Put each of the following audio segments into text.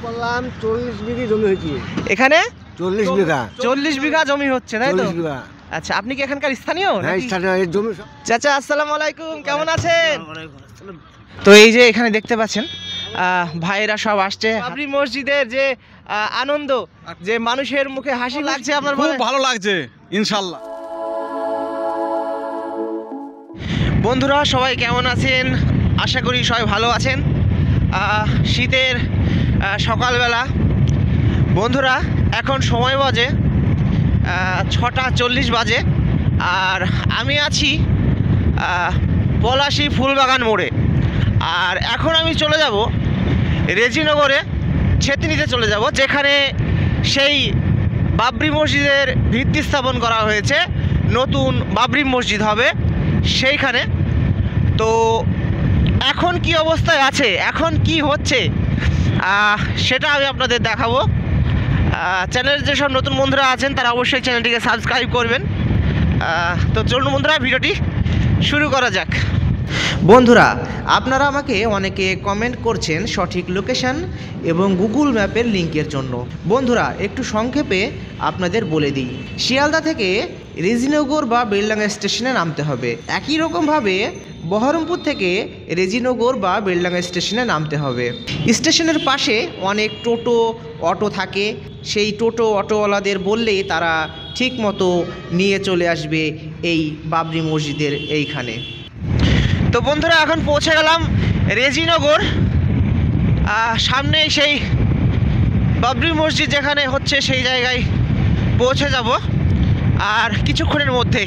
বললাম 40 বিঘা জমি হয়েছে এখানে। 40 বিঘা 40 বিঘা জমি হচ্ছে, তাই তো? 40 বিঘা। আচ্ছা, আপনি কি এখানকার স্থানীয়? হ্যাঁ, স্থানীয় জমি। চাচা আসসালামু আলাইকুম, কেমন আছেন? তো এই যে এখানে দেখতে পাচ্ছেন ভাইরা সব আসছে। বাবরি মসজিদের যে আনন্দ, যে মানুষের মুখে হাসি লাগছে, আপনার খুব ভালো লাগছে ইনশাআল্লাহ। বন্ধুরা সবাই কেমন আছেন? আশা করি সবাই ভালো আছেন। শীতের সকালবেলা বন্ধুরা, এখন সময় বাজে 6:40 বাজে, আর আমি আছি পলাশী ফুলবাগান মোড়ে। আর এখন আমি চলে যাব রেজিনগরে, ছেতনিতে চলে যাব, যেখানে সেই বাবরি মসজিদের ভিত্তি স্থাপন করা হয়েছে। নতুন বাবরি মসজিদ হবে সেইখানে। তো এখন কি অবস্থায় আছে, এখন কি হচ্ছে, সেটা আমি আপনাদের দেখাবো। চ্যানেলের যেসব নতুন বন্ধুরা আছেন তারা অবশ্যই চ্যানেলটিকে সাবস্ক্রাইব করবেন। তো চলুন বন্ধুরা, ভিডিওটি শুরু করা যাক। বন্ধুরা, আপনারা আমাকে অনেকে কমেন্ট করছেন সঠিক লোকেশন এবং গুগল ম্যাপের লিঙ্কের জন্য। বন্ধুরা, একটু সংক্ষেপে আপনাদের বলে দিই। শিয়ালদা থেকে রেজিনগর বা বেলডাঙ্গা স্টেশনে নামতে হবে। একই রকমভাবে বহরমপুর থেকে রেজিনগর বা বেলডাঙ্গা স্টেশনে নামতে হবে। স্টেশনের পাশে অনেক টোটো অটো থাকে। সেই টোটো অটোওয়ালাদের বললেই তারা ঠিক মতো নিয়ে চলে আসবে এই বাবরি মসজিদের এইখানে। তো বন্ধুরা, এখন পৌঁছে গেলাম রেজিনগর। সামনে সেই বাবরি মসজিদ যেখানে হচ্ছে সেই জায়গায় পৌঁছে যাব আর কিছুক্ষণের মধ্যে।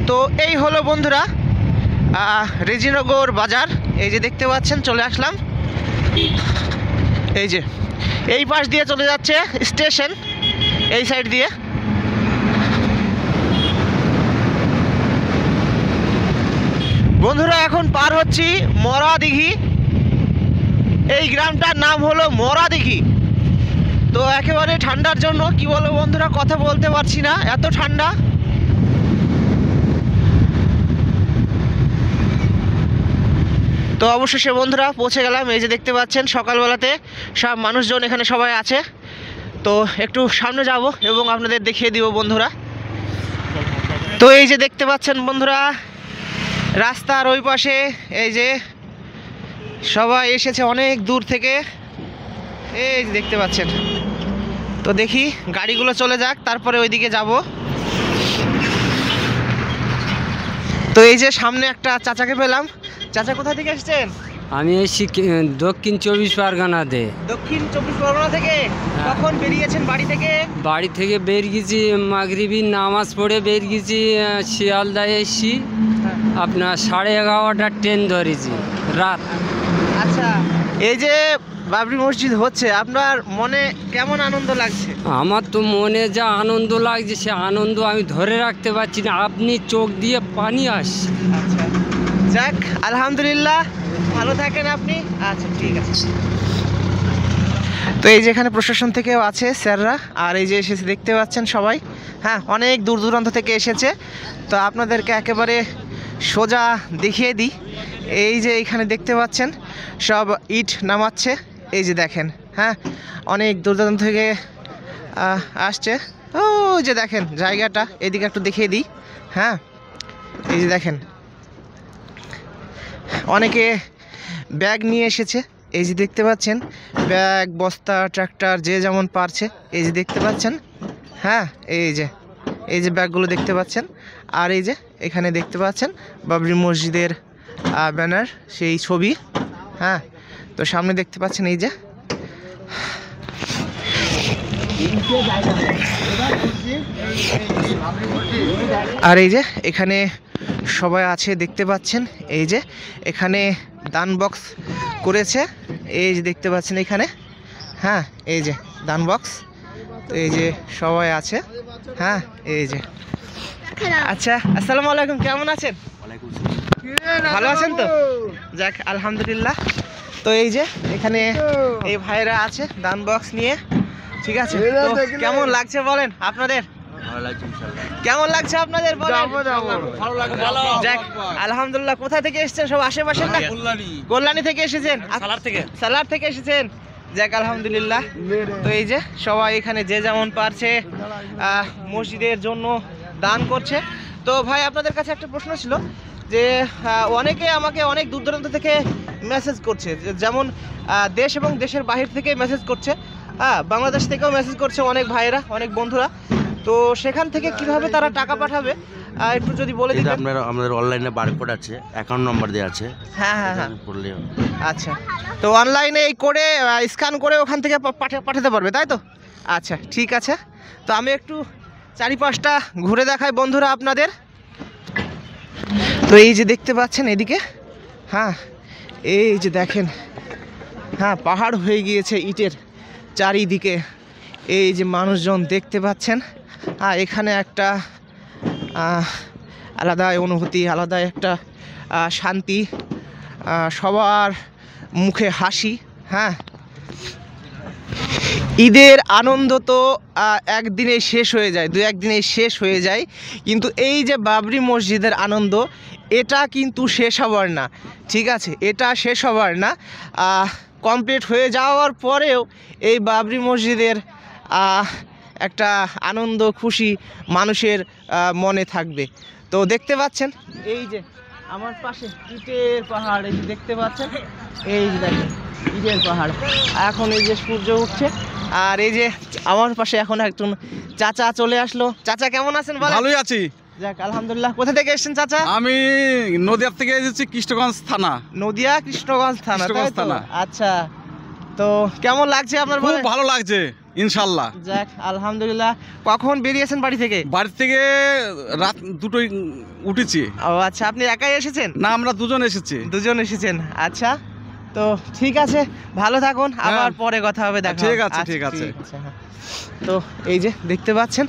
তো এই হলো বন্ধুরা রেজিনগর বাজার। এই যে দেখতে পাচ্ছেন, চলে আসলাম। এই যে এই পাশ দিয়ে চলে যাচ্ছে স্টেশন, এই সাইড দিয়ে। বন্ধুরা, এখন পার হচ্ছি মরা দিঘি। এই গ্রামটার নাম হলো মরা দিঘি। তো একেবারে ঠান্ডার জন্য কি বলবো বন্ধুরা, কথা বলতে পারছি না, এত ঠান্ডা। তো অবশেষে বন্ধুরা পৌঁছে গেলাম। এই যে দেখতে পাচ্ছেন, সকালবেলাতে সব মানুষজন এখানে সবাই আছে। তো একটু সামনে যাব এবং আপনাদের দেখিয়ে দিব বন্ধুরা। তো এই যে দেখতে পাচ্ছেন বন্ধুরা, রাস্তার ওই পাশে এই যে সবাই এসেছে অনেক দূর থেকে, এই যে দেখতে পাচ্ছেন। তো দেখি গাড়িগুলো চলে যাক, তারপরে ওইদিকে যাব। তো এই যে সামনে একটা চাচাকে পেলাম। চাচা, কোথা থেকে এসেছেন? আমি এসেছি দক্ষিণ 24 পরগনাতে। দক্ষিণ 24 পরগনা থেকে? কখন বেরিয়েছেন বাড়ি থেকে? বাড়ি থেকে বের গেছি মাগরিবি নামাজ পড়ে বের গেছি, শিয়ালদায় এসেছি আপনার 11:30টার ট্রেন ধরেছি রাত। আচ্ছা, এই যে বাবরি মসজিদ হচ্ছে, আপনার মনে কেমন আনন্দ লাগছে? আমার তো মনে যা আনন্দ লাগছে সে আনন্দ আমি ধরে রাখতে পারছি না, আপনি চোখ দিয়ে পানি আসছে। আচ্ছা, যাক আলহামদুলিল্লাহ, ভালো থাকেন আপনি। আচ্ছা, ঠিক আছে। তো এই যে এখানে প্রশাসন থেকেও আছে স্যাররা, আর এই যে এসেছে দেখতে পাচ্ছেন সবাই। হ্যাঁ, অনেক দূর দূরান্ত থেকে এসেছে। তো আপনাদেরকে একেবারে সোজা দেখিয়ে দিই। এই যে এখানে দেখতে পাচ্ছেন সব ইট নামাচ্ছে, এই যে দেখেন। হ্যাঁ, অনেক দূর দূরান্ত থেকে আসছে। ও যে দেখেন জায়গাটা, এদিকে একটু দেখিয়ে দিই। হ্যাঁ, এই যে দেখেন অনেকে ব্যাগ নিয়ে এসেছে। এই যে দেখতে পাচ্ছেন ব্যাগ, বস্তা, ট্রাক্টর, যে যেমন পারছে। এই যে দেখতে পাচ্ছেন। হ্যাঁ, এই যে ব্যাগগুলো দেখতে পাচ্ছেন। আর এই যে এখানে দেখতে পাচ্ছেন বাবরি মসজিদের ব্যানার, সেই ছবি। হ্যাঁ, তো সামনে দেখতে পাচ্ছেন এই যে। আর এই যে এখানে সবাই আছে দেখতে পাচ্ছেন। এই যে এখানে দান বক্স করেছে, এই যে দেখতে পাচ্ছেন এখানে। হ্যাঁ, এই যে দান বক্স। তো এই যে সবাই আছে। হ্যাঁ, এই যে। আচ্ছা, আসসালামু আলাইকুম, কেমন আছেন? ভালো আছেন তো? যাক আলহামদুলিল্লাহ। তো এই যে এখানে এই ভাইরা আছে দান বক্স নিয়ে। ঠিক আছে, তো কেমন লাগছে বলেন আপনাদের? কেমন লাগছে আপনাদের বলেন? যাক আলহামদুলিল্লাহ। কোথা থেকে এসেছেন? সব আশেপাশের না? কল্যাণী থেকে এসেছেন? সালার থেকে এসেছেন? যাক আলহামদুলিল্লাহ। তো এই যে সবাই এখানে যে যেমন পারছে মসজিদের জন্য দান করছে। তো ভাই আপনাদের কাছে একটা প্রশ্ন ছিল যে অনেকে আমাকে অনেক দূর দূরান্ত থেকে মেসেজ করছে, যেমন দেশ এবং দেশের বাহির থেকে মেসেজ করছে, বাংলাদেশ থেকেও মেসেজ করছে অনেক ভাইয়েরা, অনেক বন্ধুরা। তো সেখান থেকে কিভাবে তারা টাকা পাঠাবে একটু যদি বলে দিতেন। আমাদের অনলাইনে বারকোড আছে, অ্যাকাউন্ট নাম্বার দেওয়া আছে। হ্যাঁ হ্যাঁ হ্যাঁ, করলে আচ্ছা। তো অনলাইনে এই করে স্ক্যান করে ওখান থেকে পাঠাতে পারবে, তাই তো? আচ্ছা ঠিক আছে। তো আমি একটু চারিপাশটা ঘুরে দেখাই বন্ধুরা আপনাদের। তো এই যে দেখতে পাচ্ছেন এদিকে, হ্যাঁ এই যে দেখেন, হ্যাঁ পাহাড় হয়ে গিয়েছে ইটের চারিদিকে। এই যে মানুষজন দেখতে পাচ্ছেন, হ্যাঁ এখানে একটা আলাদা অনুভূতি, আলাদা একটা শান্তি, সবার মুখে হাসি। হ্যাঁ, ঈদের আনন্দ তো একদিনে শেষ হয়ে যায়, দু একদিনে শেষ হয়ে যায়, কিন্তু এই যে বাবরি মসজিদের আনন্দ, এটা কিন্তু শেষ হবার না। ঠিক আছে, এটা শেষ হবার না। কমপ্লিট হয়ে যাওয়ার পরেও এই বাবরি মসজিদের একটা আনন্দ খুশি মানুষের মনে থাকবে। তো দেখতে পাচ্ছেন এই যে আমার পাশে ইটের পাহাড়, এই যে দেখতে পাচ্ছেন, এই যে দেখেন ইটের পাহাড়। এখন এই যে সূর্য উঠছে, আর এই যে আমার পাশে এখন একজন চাচা চলে আসলো। চাচা কেমন আছেন? ভালোই আছি। যাক আলহামদুলিল্লাহ। কোথা থেকে এসেছেন চাচা? আমি নদিয়া থেকে এসেছি, কৃষ্ণগঞ্জ থানা। নদিয়া কৃষ্ণগঞ্জ থানা, তাই কৃষ্ণগঞ্জ তো? থানা। আচ্ছা, তো কেমন লাগছে আপনার? খুব ভালো লাগছে ইনশাল্লাহ। যাক আলহামদুলিল্লাহ। কখন বেরিয়েছেন বাড়ি থেকে? বাড়ি থেকে রাত 2টোয় উঠেছি। ও আচ্ছা, আপনি একাই এসেছেন? না, আমরা দুজন এসেছি। দুজন এসেছেন, আচ্ছা। তো ঠিক আছে, ভালো থাকুন, আবার পরে কথা হবে, দেখা ঠিক হবে। আছে, আচ্ছা, ঠিক আছে। হ্যাঁ। তো এই যে দেখতে পাচ্ছেন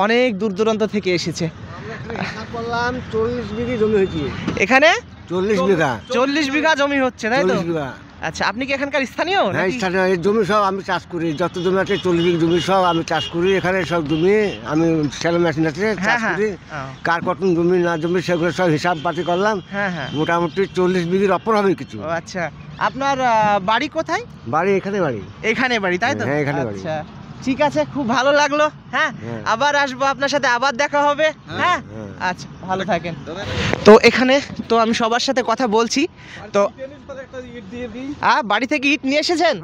অনেক দূর দূরান্ত থেকে এসেছে। করলাম 40 বিঘি জমি হয়েছে। এখানে 40 বিঘা 40 বিঘা জমি হচ্ছে, তাই তো? 40 বিঘা। আচ্ছা, আপনি কি এখানকার স্থানীয় হ্যাঁ, নাকি? স্থানীয়। এই জমি সব আমি চাষ করি, যত জমি আছে 40 বিঘা জমি সব আমি চাষ করি। এখানে সব জমি আমি সেলো মেশিন আছে হ্যাঁ চাষ হ্যাঁ, করি। কার কতন জমি না জমি সেগুলো সব হিসাব পাতি করলাম। হ্যাঁ হ্যাঁ। মোটামুটি 40 বিঘির অপর হবে কিছু। ও আচ্ছা, আপনার বাড়ি কোথায়? বাড়ি এখানে বাড়ি। এখানে বাড়ি, তাই তো? হ্যাঁ, এখানে বাড়ি। আচ্ছা ঠিক আছে, খুব ভালো লাগলো। হ্যাঁ, হ্যাঁ। আবার আসবো আপনার সাথে, আবার দেখা হবে। হ্যাঁ, হ্যাঁ। আচ্ছা ভালো থাকেন। তো এখানে তো আমি সবার সাথে কথা বলছি। তো বাড়ি থেকে ইট নিয়ে এসেছেন?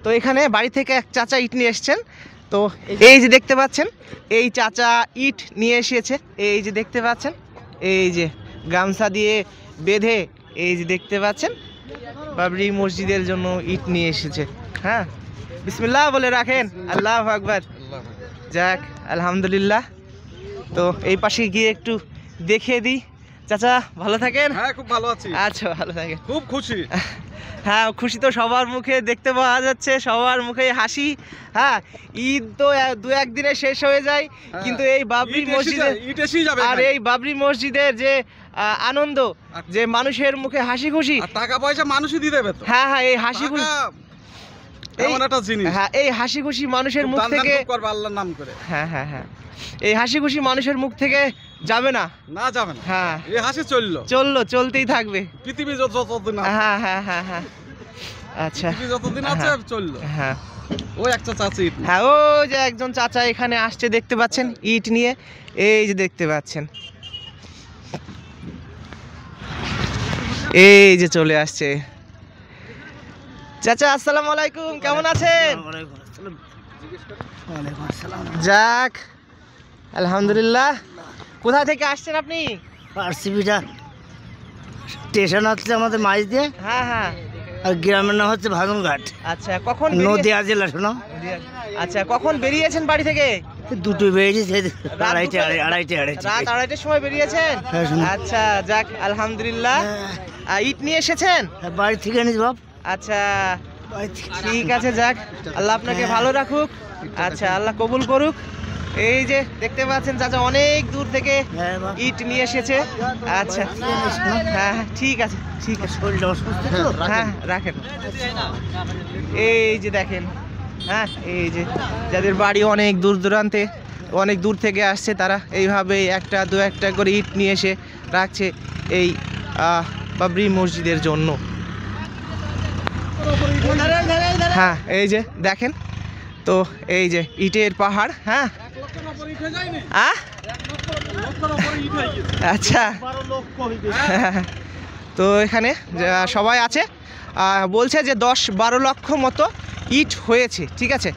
তো এখানে বাড়ি থেকে এক চাচা ইট নিয়ে এসেছেন। তো এই যে দেখতে পাচ্ছেন, এই চাচা ইট নিয়ে এসেছে। এই যে দেখতে পাচ্ছেন, এই যে গামছা দিয়ে বেঁধে, এই যে দেখতে পাচ্ছেন বাবরি মসজিদের জন্য ইট নিয়ে এসেছে। হ্যাঁ, বিসমিল্লাহ বলে রাখেন, আল্লাহু আকবার। যাক আলহামদুলিল্লাহ। তো এই পাশে গিয়ে একটু দেখিয়ে দিই। চাচা ভালো থাকেন? হ্যাঁ, খুব ভালো আছি। আচ্ছা, ভালো থাকেন। খুব খুশি। হ্যাঁ, খুশি তো সবার মুখে দেখতে পাওয়া যাচ্ছে, সবার মুখে হাসি। হ্যাঁ, ঈদ তো দু একদিনে শেষ হয়ে যায়, কিন্তু এই বাবরি মসজিদের ইট এসেই যাবে আর এই বাবরি মসজিদের যে আনন্দ, যে মানুষের মুখে হাসি খুশি, আর টাকা পয়সা মানুষই দিয়ে দেবে তো। হ্যাঁ হ্যাঁ, এই হাসি খুশি, এমন একটা জিনিস। হ্যাঁ এই হাসি খুশি মানুষের মুখ দান দান থেকে, খুব করবে আল্লাহর নাম করে। হ্যাঁ হ্যাঁ হ্যাঁ, এই হাসি খুশি মানুষের মুখ থেকে যাবে না। না, যাবে না। হ্যাঁ, এই হাসি চলতেই থাকবে পৃথিবী যতদিন আছে। হ্যাঁ হ্যাঁ হ্যাঁ হ্যাঁ, আচ্ছা পৃথিবী যতদিন আছে চললো। হ্যাঁ ওই একটা চাচি ইট। হ্যাঁ, ও যে একজন চাচা এখানে আসছে দেখতে পাচ্ছেন ইট নিয়ে, এই যে দেখতে পাচ্ছেন, এই যে চলে আসছে চাচা। আসসালামু আলাইকুম, কেমন আছেন? যাক আলহামদুলিল্লাহ। কোথা থেকে আসছেন আপনি? আরসিবিটা স্টেশন হচ্ছে আমাদের মাঝ দিয়ে, হ্যাঁ হ্যাঁ, আর গ্রামের নাম হচ্ছে ভাগনঘাট, আচ্ছা কখন নদিয়া জেলা। শোনো, আচ্ছা কখন বেরিয়েছেন বাড়ি থেকে? দুটো বেরিয়েছি, রাত আড়াইটে দুটো? আড়াইটে রাত 2:30টার সময় বেরিয়েছেন? হ্যাঁ, শুনুন। আচ্ছা যাক আলহামদুলিল্লাহ। ইট নিয়ে এসেছেন? বাড়ি থেকে নিস বাপ, আচ্ছা বাড়ি থেকে। ঠিক আছে, যাক আল্লাহ আপনাকে ভালো রাখুক। আচ্ছা, আল্লাহ কবুল করুক। এই যে দেখতে পাচ্ছেন চাচা অনেক দূর থেকে হ্যাঁ বাপ, ইট নিয়ে এসেছে। আচ্ছা হ্যাঁ হ্যাঁ, ঠিক আছে ঠিক আছে, শরীরটা অসুস্থ তো। হ্যাঁ রাখেন। এই যে দেখেন, হ্যাঁ এই যে যাদের বাড়ি অনেক দূর দূরান্তে, অনেক দূর থেকে আসছে, তারা এইভাবে একটা দু একটা করে ইট নিয়ে এসে রাখছে এই বাবরি মসজিদের জন্য। হ্যাঁ এই যে দেখেন, তো এই যে ইটের পাহাড়। হ্যাঁ আচ্ছা, তো এখানে সবাই আছে, বলছে যে 10-12 লক্ষ মতো ইট হয়েছে, ঠিক আছে।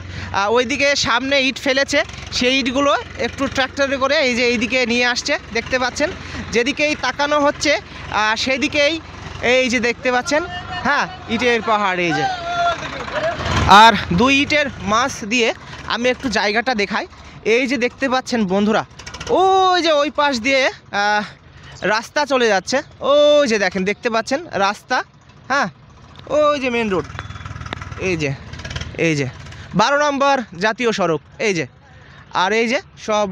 ওইদিকে সামনে ইট ফেলেছে, সেই ইটগুলো একটু ট্র্যাক্টরে করে এই যে এইদিকে নিয়ে আসছে, দেখতে পাচ্ছেন। যেদিকেই তাকানো হচ্ছে সেই দিকেই এই যে দেখতে পাচ্ছেন, হ্যাঁ ইটের পাহাড় এই যে। আর 2 ইটের মাছ দিয়ে আমি একটু জায়গাটা দেখাই। এই যে দেখতে পাচ্ছেন বন্ধুরা, ওই যে ওই পাশ দিয়ে রাস্তা চলে যাচ্ছে, ওই যে দেখেন, দেখতে পাচ্ছেন রাস্তা, হ্যাঁ ওই যে মেন রোড, এই যে 12 নম্বর জাতীয় সড়ক এই যে। আর এই যে সব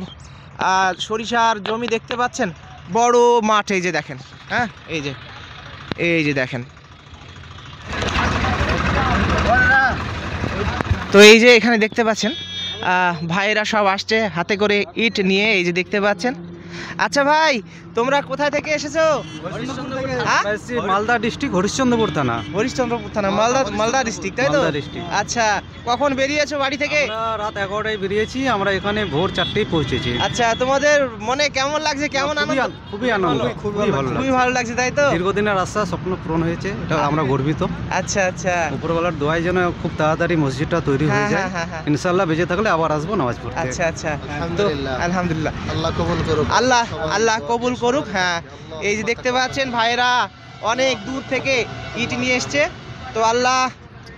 সরিষার জমি দেখতে পাচ্ছেন, বড় মাঠ এই যে দেখেন, হ্যাঁ এই যে দেখেন। তো এই যে এখানে দেখতে পাচ্ছেন ভাইয়েরা সব আসছে হাতে করে ইট নিয়ে, এই যে দেখতে পাচ্ছেন। আচ্ছা ভাই, তোমরা কোথা থেকে এসেছো? মালদা ডিস্ট্রিক্ট, হরিশ্চন্দ্রপুর থানা। হরিশ্চন্দ্রপুর থানা, মালদা ডিস্ট্রিক্ট, তাই তো? মালদা district। আচ্ছা, কখন বেরিয়েছো বাড়ি থেকে? আমরা রাত 11টায় বেরিয়েছি, আমরা এখানে ভোর 4টেই পৌঁছেছি। আচ্ছা, তোমাদের মনে কেমন লাগছে, কেমন আনন্দ? খুবই আনন্দ, খুবই ভালো খুবই লাগছে। ভালো লাগছে, তাই তো? দীর্ঘদিনের আশা স্বপ্ন পূরণ হয়েছে, এটা আমরা গর্বিত। আচ্ছা আচ্ছা, উপরওয়ালার দোয়ায় যেন খুব তাড়াতাড়ি মসজিদটা তৈরি হয়ে যায়। হ্যাঁ। ইনশাআল্লাহ বেঁচে থাকলে আবার আসবো নামাজ পড়তে। আচ্ছা আচ্ছা, তো আলহামদুলিল্লাহ, আল্লাহ কবুল করুক। আল্লাহ কবুল করুক। হ্যাঁ এই যে দেখতে পাচ্ছেন ভাইরা অনেক দূর থেকে ইট নিয়ে এসছে, তো আল্লাহ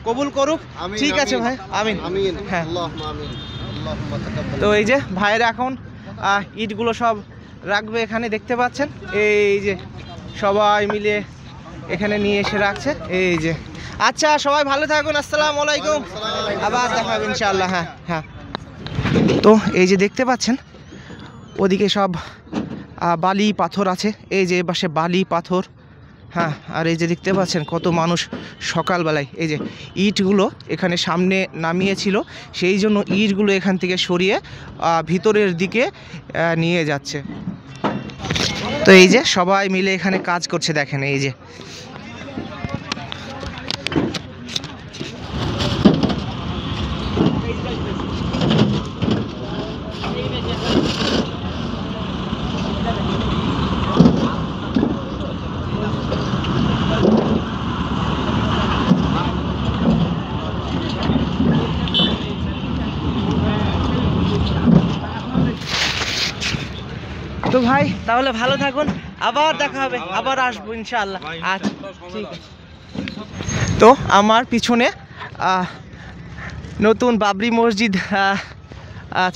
কবুল করুক। ঠিক আছে ভাই, আমিন। হ্যাঁ, তো এই যে ভাইরা এখন ইটগুলো সব রাখবে এখানে, দেখতে পাচ্ছেন এই যে সবাই মিলে এখানে নিয়ে এসে রাখছে এই যে। আচ্ছা, সবাই ভালো থাকুন, আসসালামু আলাইকুম, আবার দেখা হবে ইনশাআল্লাহ। হ্যাঁ, তো এই যে দেখতে পাচ্ছেন ওদিকে সব বালি পাথর আছে, এই যে পাশে বালি পাথর। হ্যাঁ, আর এই যে দেখতে পাচ্ছেন কত মানুষ সকালবেলায় এই যে ইটগুলো এখানে সামনে নামিয়েছিল, সেই জন্য ইটগুলো এখান থেকে সরিয়ে ভিতরের দিকে নিয়ে যাচ্ছে। তো এই যে সবাই মিলে এখানে কাজ করছে, দেখেন এই যে। তো ভাই তাহলে ভালো থাকুন, আবার দেখা হবে, আবার আসবো ইনশাআল্লাহ। আচ্ছা ঠিক আছে। তো আমার পিছনে নতুন বাবরি মসজিদ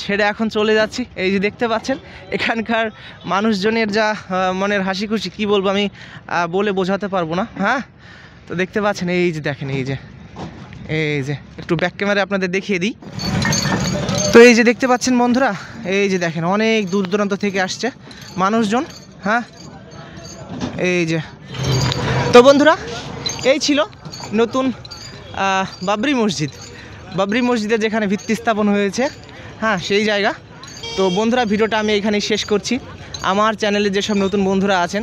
ছেড়ে এখন চলে যাচ্ছি। এই যে দেখতে পাচ্ছেন এখানকার মানুষজনের যা মনের হাসি খুশি, কী বলবো আমি, বলে বোঝাতে পারবো না। হ্যাঁ, তো দেখতে পাচ্ছেন এই যে দেখেন, এই যে একটু ব্যাক ক্যামেরা আপনাদের দেখিয়ে দিই। তো এই যে দেখতে পাচ্ছেন বন্ধুরা, এই যে দেখেন অনেক দূর দূরান্ত থেকে আসছে মানুষজন। হ্যাঁ এই যে, তো বন্ধুরা এই ছিল নতুন বাবরি মসজিদের যেখানে ভিত্তি স্থাপন হয়েছে, হ্যাঁ সেই জায়গা। তো বন্ধুরা ভিডিওটা আমি এখানেই শেষ করছি। আমার চ্যানেলে যেসব নতুন বন্ধুরা আছেন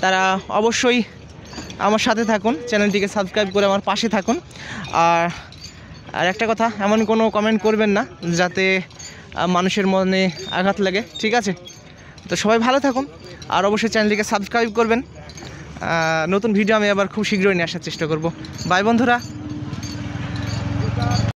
তারা অবশ্যই আমার সাথে থাকুন, চ্যানেলটিকে সাবস্ক্রাইব করে আমার পাশে থাকুন। আর একটা কথা, এমন কোনো কমেন্ট করবেন না যাতে মানুষের মনে আঘাত লাগে, ঠিক আছে? তো সবাই ভালো থাকুন, আর অবশ্যই চ্যানেলটিকে সাবস্ক্রাইব করবেন। নতুন ভিডিও আমি আবার খুব শীঘ্রই নিয়ে আসার চেষ্টা করব। বাই বন্ধুরা।